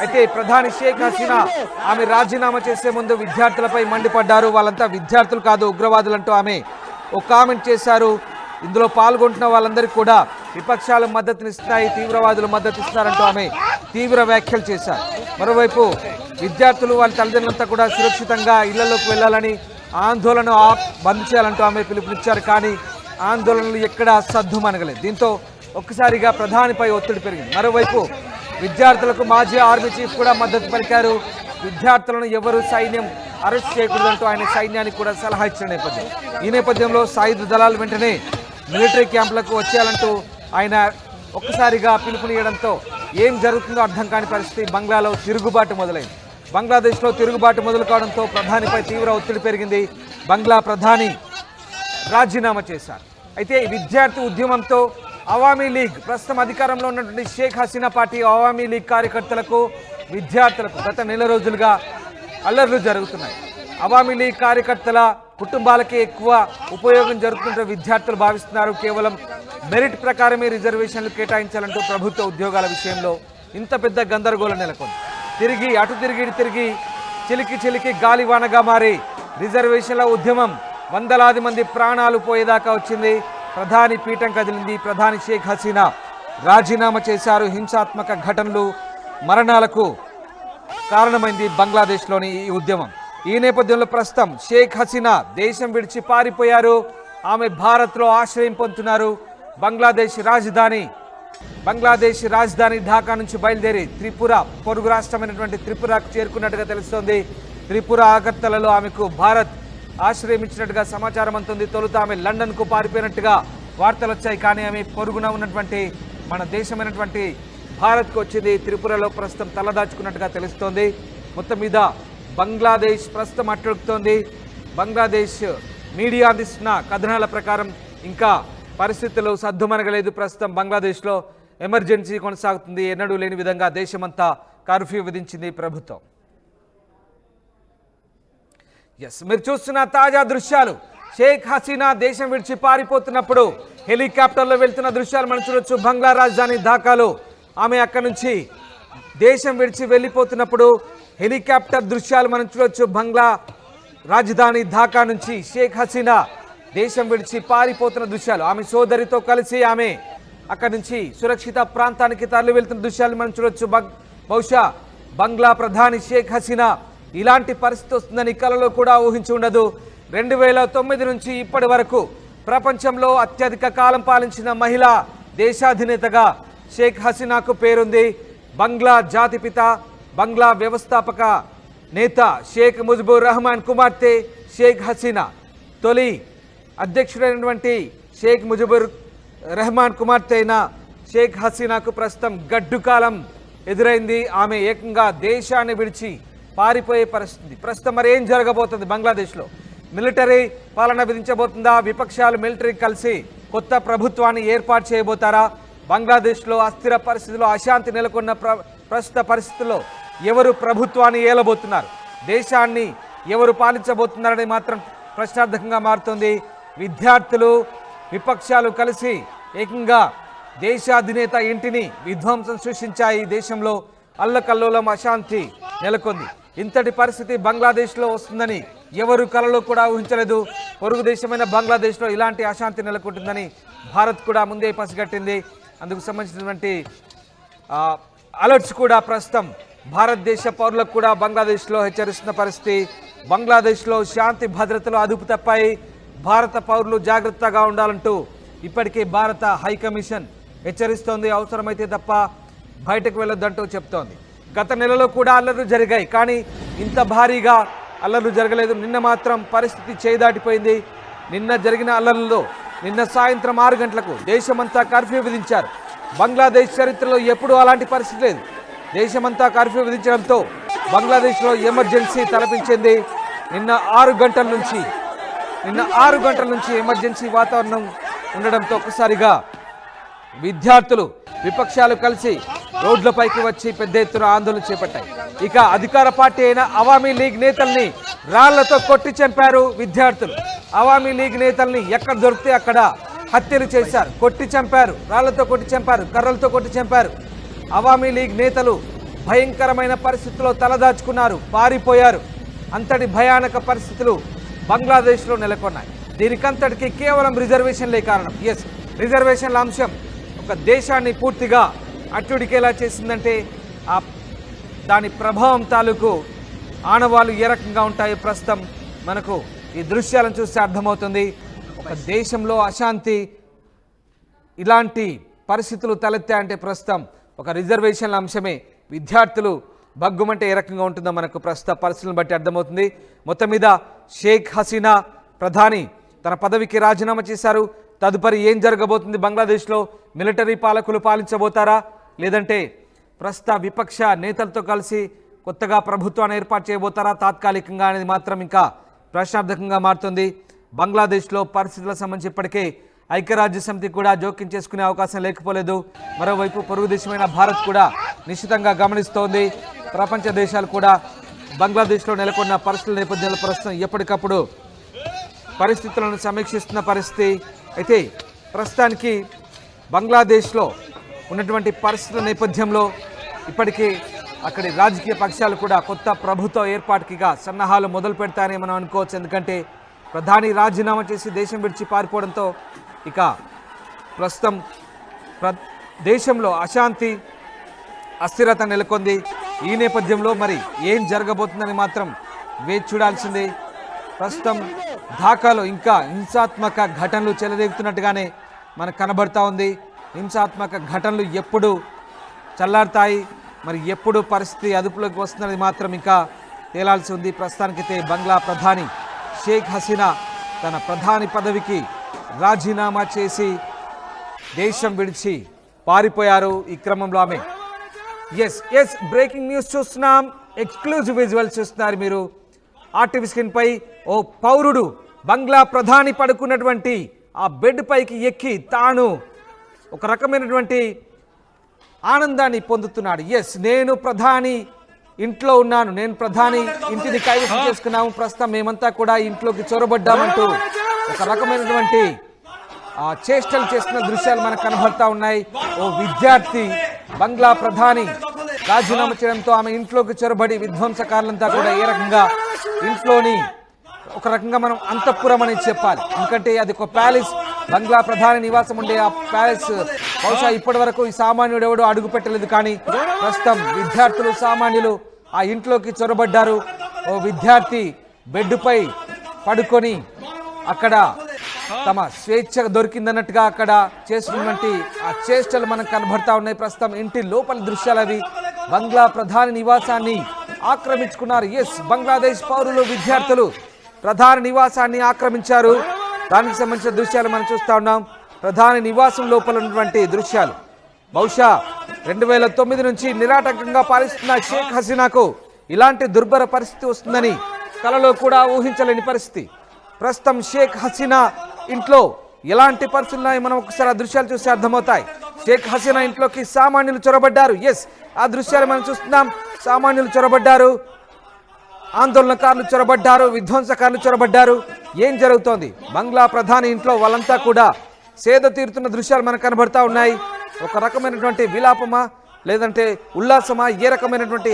అయితే ప్రధాని షేక్ హసీనా ఆమె రాజీనామా చేసే ముందు విద్యార్థులపై మండిపడ్డారు. వాళ్ళంతా విద్యార్థులు కాదు ఉగ్రవాదులంటూ ఆమె ఒక కామెంట్ చేశారు. ఇందులో పాల్గొంటున్న వాళ్ళందరికీ కూడా విపక్షాలు మద్దతునిస్తున్నాయి, తీవ్రవాదులు మద్దతిస్తున్నారంటూ ఆమె తీవ్ర వ్యాఖ్యలు చేశారు. మరోవైపు విద్యార్థులు వాళ్ళ తల్లిదండ్రులంతా కూడా సురక్షితంగా ఇళ్లలోకి వెళ్లాలని, ఆందోళన బంద్ చేయాలంటూ ఆమె పిలుపునిచ్చారు. కానీ ఆందోళనలు ఎక్కడా సద్దుమనగలేదు. దీంతో ఒక్కసారిగా ప్రధానిపై ఒత్తిడి పెరిగింది. మరోవైపు విద్యార్థులకు మాజీ ఆర్మీ చీఫ్ కూడా మద్దతు పలికారు. విద్యార్థులను ఎవరు సైన్యం అరెస్ట్ చేయకూడదంటూ ఆయన సైన్యానికి కూడా సలహా ఇచ్చిన నేపథ్యం. ఈ నేపథ్యంలో సాయుధ దళాలు వెంటనే మిలిటరీ క్యాంపులకు వచ్చేయాలంటూ ఆయన ఒక్కసారిగా పిలుపునియడంతో ఏం జరుగుతుందో అర్థం కాని పరిస్థితి. బంగ్లాలో తిరుగుబాటు మొదలైంది. బంగ్లాదేశ్లో తిరుగుబాటు మొదలు కావడంతో ప్రధానిపై తీవ్ర ఒత్తిడి పెరిగింది. బంగ్లా ప్రధాని రాజీనామా చేశారు. అయితే విద్యార్థి ఉద్యమంతో అవామీ లీగ్ ప్రస్తుతం అధికారంలో ఉన్నటువంటి షేక్ హసీనా పార్టీ అవామీ లీగ్ కార్యకర్తలకు, విద్యార్థులకు గత నెల రోజులుగా అల్లర్లు జరుగుతున్నాయి. అవామీ లీగ్ కార్యకర్తల కుటుంబాలకే ఎక్కువ ఉపయోగం జరుగుతుంటే విద్యార్థులు భావిస్తున్నారు. కేవలం మెరిట్ ప్రకారమే రిజర్వేషన్లు కేటాయించాలంటూ ప్రభుత్వ ఉద్యోగాల విషయంలో ఇంత పెద్ద గందరగోళం నెలకొంది. అటు తిరిగి చిలికి గాలివానగా మారి రిజర్వేషన్ల ఉద్యమం వందలాది మంది ప్రాణాలు పోయేదాకా వచ్చింది. ప్రధాని పీఠం కదిలింది. ప్రధాని షేక్ హసీనా రాజీనామా చేశారు. హింసాత్మక ఘటనలు, మరణాలకు కారణమైంది బంగ్లాదేశ్లోని ఈ ఉద్యమం. ఈ నేపథ్యంలో ప్రస్తుతం షేక్ హసీనా దేశం విడిచి పారిపోయారు. ఆమె భారత్లో ఆశ్రయం పొందుతున్నారు. బంగ్లాదేశ్ రాజధాని ఢాకా నుంచి బయలుదేరి త్రిపుర పొరుగు రాష్ట్రమైనటువంటి త్రిపురకు చేరుకున్నట్టుగా తెలుస్తోంది. త్రిపుర అగర్తలలో ఆమెకు భారత్ ఆశ్రయం ఇచ్చినట్టుగా సమాచారం అందుతుంది. తొలుత ఆమె లండన్కు పారిపోయినట్టుగా వార్తలు వచ్చాయి. కానీ ఆమె పొరుగున ఉన్నటువంటి మన దేశమైనటువంటి భారత్కు వచ్చింది. త్రిపురలో ప్రస్తుతం తలదాచుకున్నట్టుగా తెలుస్తోంది. మొత్తం మీద బంగ్లాదేశ్ ప్రస్తుతం అట్టుడుకుతోంది. బంగ్లాదేశ్ మీడియా అందిస్తున్న కథనాల ప్రకారం ఇంకా పరిస్థితులు సద్దుమనగలేదు. ప్రస్తుతం బంగ్లాదేశ్లో ఎమర్జెన్సీ కొనసాగుతుంది. ఎన్నడూ లేని విధంగా దేశమంతా కర్ఫ్యూ విధించింది ప్రభుత్వం. మీరు చూస్తున్న తాజా దృశ్యాలు షేక్ హసీనా దేశం విడిచి పారిపోతున్నప్పుడు హెలికాప్టర్లో వెళ్తున్న దృశ్యాలు మనం చూడొచ్చు. బంగ్లా రాజధాని ఢాకాలో ఆమె అక్కడి నుంచి దేశం విడిచి వెళ్ళిపోతున్నప్పుడు హెలికాప్టర్ దృశ్యాలు మనం చూడొచ్చు. బంగ్లా రాజధాని ఢాకా నుంచి షేక్ హసీనా దేశం విడిచి పారిపోతున్న దృశ్యాలు, ఆమె సోదరితో కలిసి ఆమె అక్కడి నుంచి సురక్షిత ప్రాంతానికి తరలి వెళ్తున్న దృశ్యాలు మనం చూడొచ్చు. బహుశా బంగ్లా ప్రధాని షేక్ హసీనా ఇలాంటి పరిస్థితి వస్తుందని కలలో కూడా ఊహించి ఉండదు. 2009 నుంచి ఇప్పటి వరకు ప్రపంచంలో అత్యధిక కాలం పాలించిన మహిళా దేశాధినేతగా షేక్ హసీనాకు పేరుంది. బంగ్లా జాతిపిత, బంగ్లా వ్యవస్థాపక నేత షేక్ ముజిబుర్ రెహమాన్ కుమార్తె షేక్ హసీనా. తొలి అధ్యక్షుడైనటువంటి షేక్ ముజిబుర్ రెహమాన్ కుమార్తె అయిన షేక్ హసీనాకు ప్రస్తుతం గడ్డు కాలం ఎదురైంది. ఆమె ఏకంగా దేశాన్ని విడిచి పారిపోయే పరిస్థితి. ప్రస్తుతం మరి ఏం జరగబోతుంది బంగ్లాదేశ్లో? మిలిటరీ పాలన విధించబోతుందా? విపక్షాలు మిలిటరీ కలిసి కొత్త ప్రభుత్వాన్ని ఏర్పాటు చేయబోతారా? బంగ్లాదేశ్లో అస్థిర పరిస్థితుల్లో అశాంతి నెలకొన్న ప్రస్తుత పరిస్థితుల్లో ఎవరు ప్రభుత్వాన్ని ఏలబోతున్నారు, దేశాన్ని ఎవరు పాలించబోతున్నారని మాత్రం ప్రశ్నార్థకంగా మారుతుంది. విద్యార్థులు, విపక్షాలు కలిసి ఏకంగా దేశాధినేత ఇంటిని విధ్వంసం సృష్టించాయి. దేశంలో అల్లకల్లోలం, అశాంతి నెలకొంది. ఇంతటి పరిస్థితి బంగ్లాదేశ్లో వస్తుందని ఎవరు కలలో కూడా ఊహించలేదు. పొరుగు దేశమైన బంగ్లాదేశ్లో ఇలాంటి అశాంతి నెలకొంటుందని భారత్ కూడా ముందే పసిగట్టింది. అందుకు సంబంధించినటువంటి అలర్ట్స్ కూడా ప్రస్తుతం భారతదేశ పౌరులకు కూడా బంగ్లాదేశ్లో హెచ్చరిస్తున్న పరిస్థితి. బంగ్లాదేశ్లో శాంతి భద్రతలు అదుపు తప్పాయి, భారత పౌరులు జాగ్రత్తగా ఉండాలంటూ ఇప్పటికే భారత హైకమిషన్ హెచ్చరిస్తోంది. అవసరమైతే తప్ప బయటకు వెళ్ళొద్దంటూ చెప్తోంది. గత నెలలో కూడా అల్లర్లు జరిగాయి, కానీ ఇంత భారీగా అల్లర్లు జరగలేదు. నిన్న మాత్రం పరిస్థితి చేదాటిపోయింది. నిన్న జరిగిన అల్లర్లలో నిన్న సాయంత్రం 6 గంటలకు దేశమంతా కర్ఫ్యూ విధించారు. బంగ్లాదేశ్ చరిత్రలో ఎప్పుడూ అలాంటి పరిస్థితి లేదు. దేశమంతా కర్ఫ్యూ విధించడంతో బంగ్లాదేశ్లో ఎమర్జెన్సీ తలపించింది. నిన్న 6 గంటల నుంచి ఎమర్జెన్సీ వాతావరణం ఉండడంతో ఒక్కసారిగా విద్యార్థులు, విపక్షాలు కలిసి రోడ్లపైకి వచ్చి పెద్ద ఎత్తున ఆందోళన చేపట్టాయి. ఇక అధికార పార్టీ అయిన అవామీ లీగ్ నేతల్ని రాళ్లతో కొట్టి చంపారు విద్యార్థులు. అవామీ లీగ్ నేతల్ని ఎక్కడ దొరికితే అక్కడ హత్యలు చేశారు, కొట్టి చంపారు, రాళ్లతో కొట్టి చంపారు, కర్రలతో కొట్టి చంపారు. అవామీ లీగ్ నేతలు భయంకరమైన పరిస్థితుల్లో తలదాచుకున్నారు, పారిపోయారు. అంతటి భయానక పరిస్థితులు బంగ్లాదేశ్లో నెలకొన్నాయి. దీనికంతటికి కేవలం రిజర్వేషన్లే కారణం. ఎస్, రిజర్వేషన్ల అంశం ఒక దేశాన్ని పూర్తిగా అట్టుడికేలా చేసిందంటే దాని ప్రభావం తాలూకు ఆనవాళ్ళు ఏ రకంగా ఉంటాయో ప్రస్తుతం మనకు ఈ దృశ్యాలను చూస్తే అర్థమవుతుంది. ఒక దేశంలో అశాంతి, ఇలాంటి పరిస్థితులు తలెత్తాయంటే ప్రస్తుతం ఒక రిజర్వేషన్ల అంశమే. విద్యార్థులు బగ్గుమంటే ఏ రకంగా ఉంటుందో మనకు ప్రస్తుత పరిస్థితులను బట్టి అర్థమవుతుంది. మొత్తం మీద షేక్ హసీనా ప్రధాని తన పదవికి రాజీనామా చేశారు. తదుపరి ఏం జరగబోతుంది? బంగ్లాదేశ్లో మిలిటరీ పాలకులు పాలించబోతారా, లేదంటే ప్రస్తుత విపక్ష నేతలతో కలిసి కొత్తగా ప్రభుత్వాన్ని ఏర్పాటు చేయబోతారా తాత్కాలికంగా అనేది మాత్రం ఇంకా ప్రశ్నార్థకంగా మారుతుంది. బంగ్లాదేశ్లో పరిస్థితులకు సంబంధించి ఇప్పటికే ఐక్యరాజ్య సమితి కూడా జోక్యం చేసుకునే అవకాశం లేకపోలేదు. మరోవైపు పొరుగు దేశమైన భారత్ కూడా నిశ్చితంగా గమనిస్తోంది. ప్రపంచ దేశాలు కూడా బంగ్లాదేశ్లో నెలకొన్న పరిస్థితుల నేపథ్యంలో ప్రస్తుతం ఎప్పటికప్పుడు పరిస్థితులను సమీక్షిస్తున్న పరిస్థితి. అయితే ప్రస్తుతానికి బంగ్లాదేశ్లో ఉన్నటువంటి పరిస్థితుల నేపథ్యంలో ఇప్పటికీ అక్కడి రాజకీయ పక్షాలు కూడా కొత్త ప్రభుత్వ ఏర్పాటుకిగా సన్నాహాలు మొదలు పెడతారని మనం అనుకోవచ్చు. ఎందుకంటే ప్రధాని రాజీనామా చేసి దేశం విడిచి పారిపోవడంతో ఇక ప్రస్తుతం దేశంలో అశాంతి, అస్థిరత నెలకొంది. ఈ నేపథ్యంలో మరి ఏం జరగబోతుందని మాత్రం వేచి చూడాల్సిందే. ప్రస్తుతం ఢాకాలో ఇంకా హింసాత్మక ఘటనలు చెలరేగుతున్నట్టుగానే మనకు కనబడతా ఉంది. హింసాత్మక ఘటనలు ఎప్పుడు చల్లారుతాయి, మరి ఎప్పుడు పరిస్థితి అదుపులోకి వస్తున్నది మాత్రం ఇంకా తేలాల్సి ఉంది. ప్రస్తుతానికైతే బంగ్లా ప్రధాని షేక్ హసీనా తన ప్రధాని పదవికి రాజీనామా చేసి దేశం విడిచి పారిపోయారు. ఈ క్రమంలో ఆమె ఎస్ బ్రేకింగ్ న్యూస్ చూస్తున్నాం, ఎక్స్క్లూజివ్ విజువల్స్ చూస్తున్నారు మీరు ఆర్టీవీ స్క్రీన్ పై. ఓ పౌరుడు బంగ్లా ప్రధాని పడుకున్నటువంటి ఆ బెడ్ పైకి ఎక్కి తాను ఒక రకమైనటువంటి ఆనందాన్ని పొందుతున్నాడు. ఎస్, నేను ప్రధాని ఇంట్లో ఉన్నాను, నేను ప్రధాని ఇంటిని కైవసం చేసుకున్నాము, ప్రస్తుతం మేమంతా కూడా ఇంట్లోకి చొరబడ్డామంటూ ఒక రకమైనటువంటి చేష్టలు చేస్తున్న దృశ్యాలు మనకు కనబడతా ఉన్నాయి. ఓ విద్యార్థి బంగ్లా ప్రధాని రాజీనామా చేయడంతో ఆమె ఇంట్లోకి చొరబడి విధ్వంసకారులంతా కూడా ఏ రకంగా ఇంట్లోని ఒక రకంగా మనం అంతఃపురం అనేది చెప్పాలి. ఎందుకంటే అది ఒక ప్యాలెస్, బంగ్లా ప్రధాని నివాసం ఉండే ఆ ప్యాలెస్ బహుశా ఇప్పటి వరకు ఈ సామాన్యుడు ఎవడో అడుగు పెట్టలేదు. కానీ ప్రస్తుతం విద్యార్థులు, సామాన్యులు ఆ ఇంట్లోకి చొరబడ్డారు. ఓ విద్యార్థి బెడ్పై పడుకొని అక్కడ తమ స్వేచ్ఛ దొరికిందన్నట్టుగా అక్కడ చేస్తున్నటువంటి ఆ చేష్టలు మనకు కనబడతా ఉన్నాయి. ప్రస్తుతం ఇంటి లోపల దృశ్యాలు అవి. బంగ్లా ప్రధాని నివాసాన్ని ఆక్రమించుకున్నారు. ఎస్, బంగ్లాదేశ్ పౌరులు, విద్యార్థులు ప్రధాని నివాసాన్ని ఆక్రమించారు. దానికి సంబంధించిన దృశ్యాలు మనం చూస్తూ ఉన్నాం. ప్రధాని నివాసం లోపల ఉన్నటువంటి దృశ్యాలు. బహుశా 2009 నుంచి నిరాటంకంగా పాలిస్తున్న షేక్ హసీనాకు ఇలాంటి దుర్భర పరిస్థితి వస్తుందని కలలో కూడా ఊహించలేని పరిస్థితి. ప్రస్తుతం షేక్ హసీనా ఇంట్లో ఎలాంటి పరిస్థితులు మనం ఒకసారి ఆ దృశ్యాలు చూస్తే అర్థమవుతాయి. షేక్ హసీనా ఇంట్లోకి సామాన్యులు చొరబడ్డారు. ఎస్, ఆ దృశ్యాలు మనం చూస్తున్నాం. సామాన్యులు చొరబడ్డారు, ఆందోళనకారులు చొరబడ్డారు, విధ్వంసకారులు చొరబడ్డారు. ఏం జరుగుతోంది? బంగ్లా ప్రధాని ఇంట్లో వాళ్ళంతా కూడా సేద తీరుతున్న దృశ్యాలు మనకు కనబడతా ఉన్నాయి. ఒక రకమైనటువంటి విలాపమా, లేదంటే ఉల్లాసమా, ఏ రకమైనటువంటి